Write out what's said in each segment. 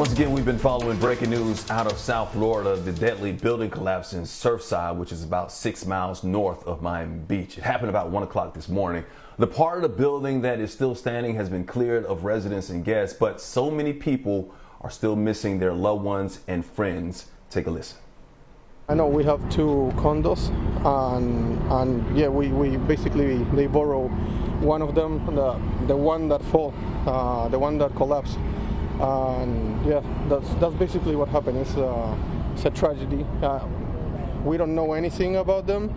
Once again, we've been following breaking news out of South Florida, the deadly building collapse in Surfside, which is about 6 miles north of Miami Beach. It happened about 1 o'clock this morning. The part of the building that is still standing has been cleared of residents and guests, but so many people are still missing their loved ones and friends. Take a listen. I know we have 2 condos, and yeah, we basically, they borrow one of them, the one that fall, the one that collapsed. And yeah, that's basically what happened. It's a tragedy. We don't know anything about them.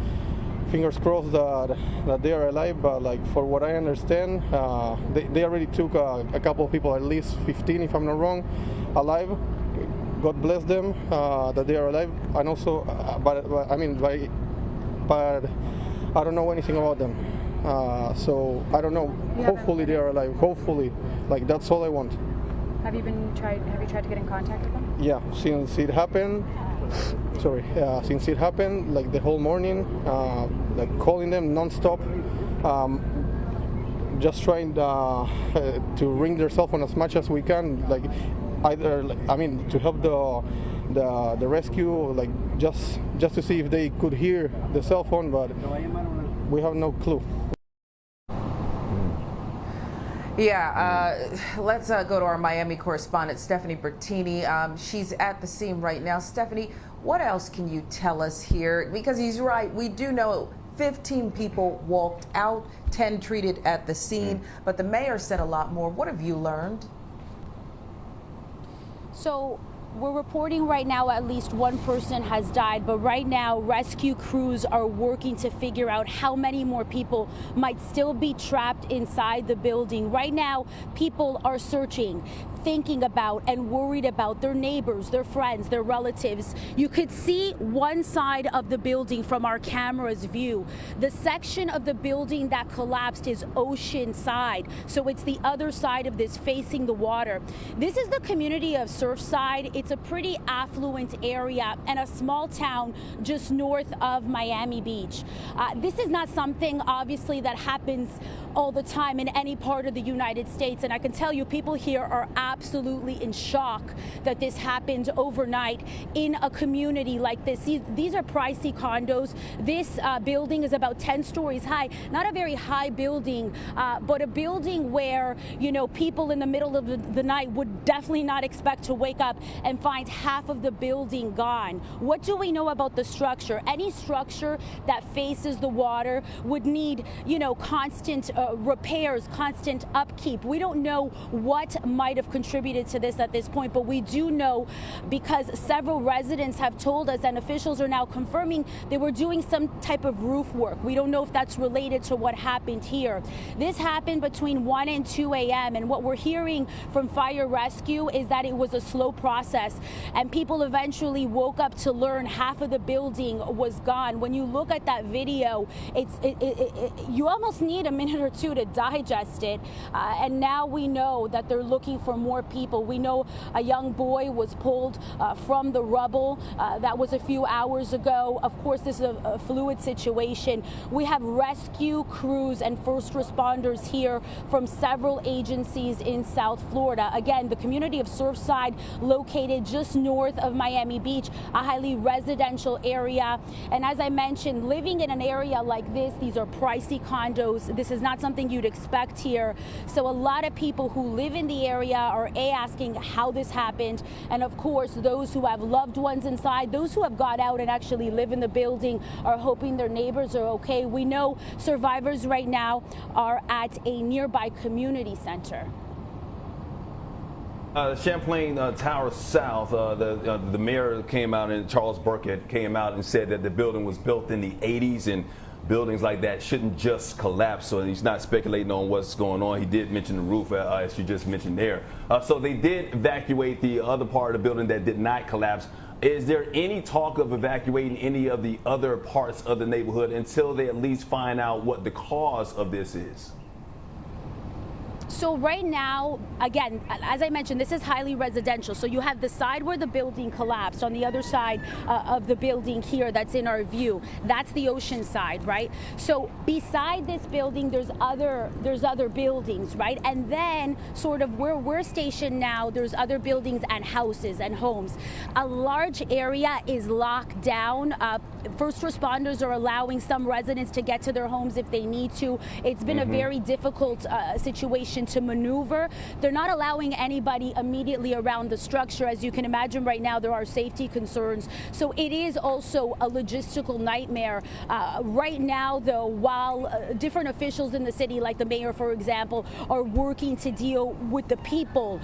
Fingers crossed that they are alive, but like for what I understand, they already took a couple of people, at least 15 if I'm not wrong, alive. God bless them that they are alive, and also, but I don't know anything about them. So I don't know. Hopefully they are alive. Hopefully, like that's all I want. Have you tried to get in contact with them? Yeah, since it happened, like the whole morning, like calling them non-stop, just trying to ring their cell phone as much as we can, like either, to help the rescue, like just to see if they could hear the cell phone, but we have no clue. Yeah, let's go to our Miami correspondent, Stephani Bertini. She's at the scene right now. Stephani, what else can you tell us here? Because he's right, we do know 15 people walked out, 10 treated at the scene, but the mayor said a lot more. What have you learned? So we're reporting right now at least 1 person has died, but right now rescue crews are working to figure out how many more people might still be trapped inside the building. Right now, people are searching, thinking about and worried about their neighbors, their friends, their relatives. You could see one side of the building from our camera's view. The section of the building that collapsed is ocean side, so it's the other side of this facing the water. This is the community of Surfside. It's a pretty affluent area and a small town just north of Miami Beach. This is not something, obviously, that happens all the time in any part of the United States, and I can tell you people here are absolutely in shock that this happened overnight in a community like this. These are pricey condos. This building is about 10 stories high. Not a very high building, but a building where, you know, people in the middle of the night would definitely not expect to wake up and find half of the building gone. What do we know about the structure? Any structure that faces the water would need, you know, constant repairs, constant upkeep. We don't know what might have contributed to this at this point, but we do know because several residents have told us, and officials are now confirming, they were doing some type of roof work. We don't know if that's related to what happened here. This happened between 1 and 2 a.m. and what we're hearing from fire rescue is that it was a slow process and people eventually woke up to learn half of the building was gone. When you look at that video, you almost need a minute or two to digest it. And now we know that they're looking for more people. We know a young boy was pulled from the rubble. That was a few hours ago. Of course, this is a fluid situation. We have rescue crews and first responders here from several agencies in South Florida. Again, the community of Surfside, located just north of Miami Beach, a highly residential area. And as I mentioned, living in an area like this, these are pricey condos. This is not something you'd expect here. So a lot of people who live in the area are asking how this happened. And of course, those who have loved ones inside, those who have got out and actually live in the building are hoping their neighbors are okay. We know survivors right now are at a nearby community center. Champlain Tower South, the mayor came out, and Charles Burkett came out and said that the building was built in the 80s and buildings like that shouldn't just collapse. So he's not speculating on what's going on. He did mention the roof, as you just mentioned there. So they did evacuate the other part of the building that did not collapse. Is there any talk of evacuating any of the other parts of the neighborhood until they at least find out what the cause of this is? So right now, again, as I mentioned, this is highly residential. So you have the side where the building collapsed. On the other side of the building here that's in our view, that's the ocean side, right? So beside this building, there's other buildings, right? And then sort of where we're stationed now, there's other buildings and houses and homes. A large area is locked down. First responders are allowing some residents to get to their homes if they need to. It's been a very difficult situation to maneuver. They're not allowing anybody immediately around the structure. As you can imagine right now, there are safety concerns. So it is also a logistical nightmare. Right now, though, while different officials in the city, like the mayor, for example, are working to deal with the people,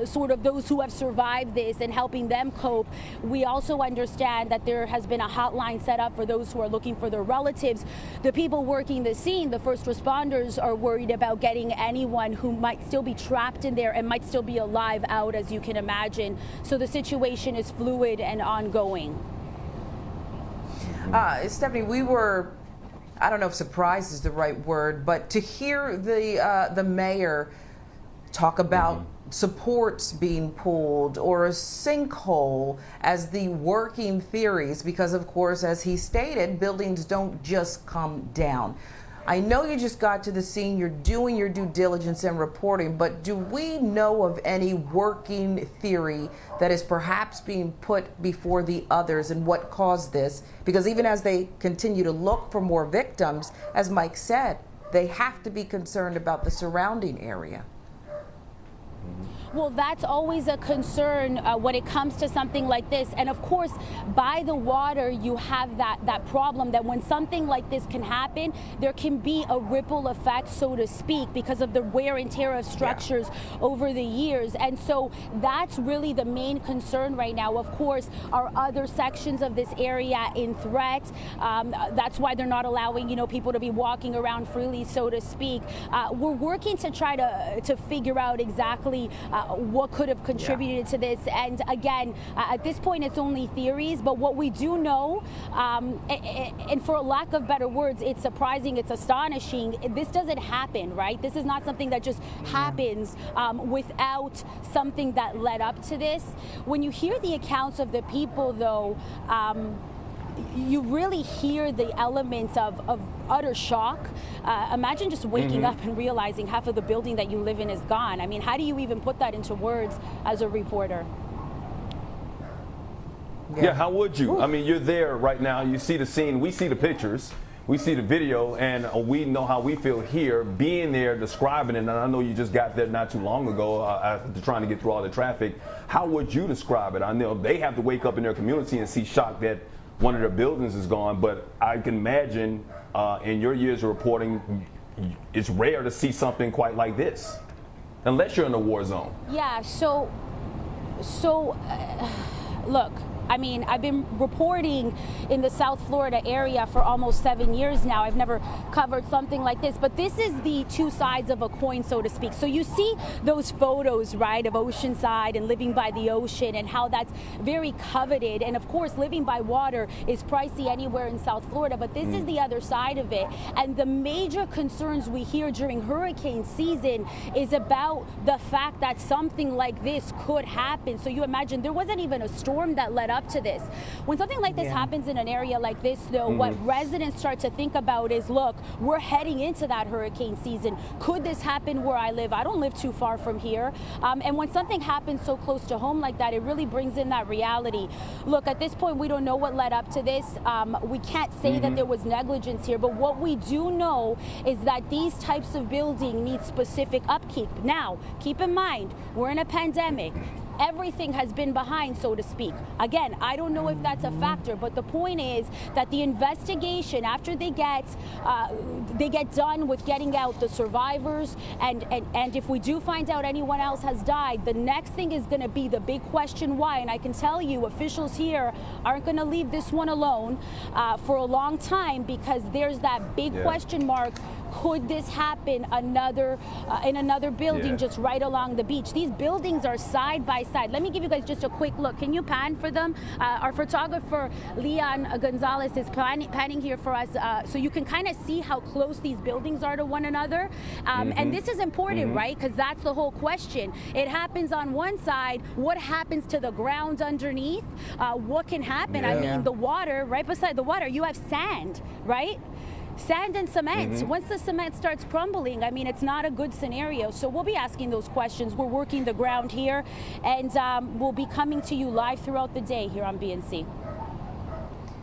sort of those who have survived this and helping them cope, we also understand that there has been a hotline set up for those who are looking for their relatives. The people working the scene, the first responders, are worried about getting anyone who might still be trapped in there and might still be alive out, as you can imagine. So the situation is fluid and ongoing. Stephanie, we were, I don't know if surprised is the right word, but to hear the mayor talk about supports being pulled or a sinkhole as the working theories, because of course, as he stated, buildings don't just come down. I know you just got to the scene, you're doing your due diligence and reporting, but do we know of any working theory that is perhaps being put before the others and what caused this? Because even as they continue to look for more victims, as Mike said, they have to be concerned about the surrounding area. Well, that's always a concern when it comes to something like this. And of course, by the water, you have that problem that when something like this can happen, there can be a ripple effect, so to speak, because of the wear and tear of structures over the years. And so that's really the main concern right now. Of course, are other sections of this area in threat? That's why they're not allowing, people to be walking around freely, so to speak. We're working to try to figure out exactly what could have contributed to this. And again, at this point, it's only theories. But what we do know, and for lack of better words, it's surprising, it's astonishing. This doesn't happen, right? This is not something that just happens without something that led up to this. When you hear the accounts of the people, though, you really hear the elements of utter shock. Imagine just waking up and realizing half of the building that you live in is gone. I mean, how do you even put that into words as a reporter? Yeah, how would you? I mean, you're there right now. You see the scene. We see the pictures. We see the video, and we know how we feel here, being there, describing it. And I know you just got there not too long ago after trying to get through all the traffic. How would you describe it? I know they have to wake up in their community and see shock that one of their buildings is gone, but I can imagine in your years of reporting, it's rare to see something quite like this, unless you're in a war zone. Yeah, so look, I mean, I've been reporting in the South Florida area for almost 7 years now. I've never covered something like this, but this is the two sides of a coin, so to speak. So you see those photos, right, of Oceanside and living by the ocean and how that's very coveted. And of course, living by water is pricey anywhere in South Florida, but this is the other side of it. And the major concerns we hear during hurricane season is about the fact that something like this could happen. So you imagine there wasn't even a storm that led up to this. When something like this happens in an area like this, though, what residents start to think about is, look, we're heading into that hurricane season. Could this happen where I live? I don't live too far from here. And when something happens so close to home like that, it really brings in that reality. Look, at this point, we don't know what led up to this. We can't say that there was negligence here, but what we do know is that these types of building need specific upkeep. Now, keep in mind, we're in a pandemic. Everything has been behind, so to speak. Again, I don't know if that's a factor, but the point is that the investigation, after they get done with getting out the survivors, and if we do find out anyone else has died, the next thing is going to be the big question why. And I can tell you, officials here aren't going to leave this one alone for a long time, because there's that big question mark Could this happen in another building just right along the beach? These buildings are side by side. Let me give you guys just a quick look. Can you pan for them? Our photographer Leon Gonzalez is panning here for us, so you can kind of see how close these buildings are to one another. And this is important, right? Because that's the whole question. It happens on one side. What happens to the ground underneath? What can happen? I mean, the water, right beside the water, you have sand, right? Sand and cement. Once the cement starts crumbling, I mean, it's not a good scenario. So we'll be asking those questions. We're working the ground here, and we'll be coming to you live throughout the day here on BNC.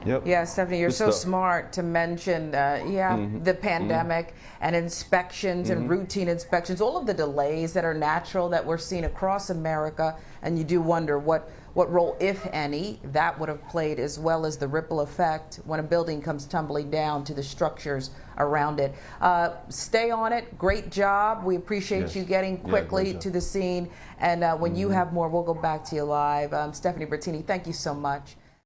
Yep. Yeah, Stephanie, you're so smart to mention, the pandemic and inspections and routine inspections, all of the delays that are natural that we're seeing across America. And you do wonder what role, if any, that would have played, as well as the ripple effect when a building comes tumbling down to the structures around it. Stay on it. Great job. We appreciate you getting quickly to the scene. And when you have more, we'll go back to you live. Stephani Bertini, thank you so much.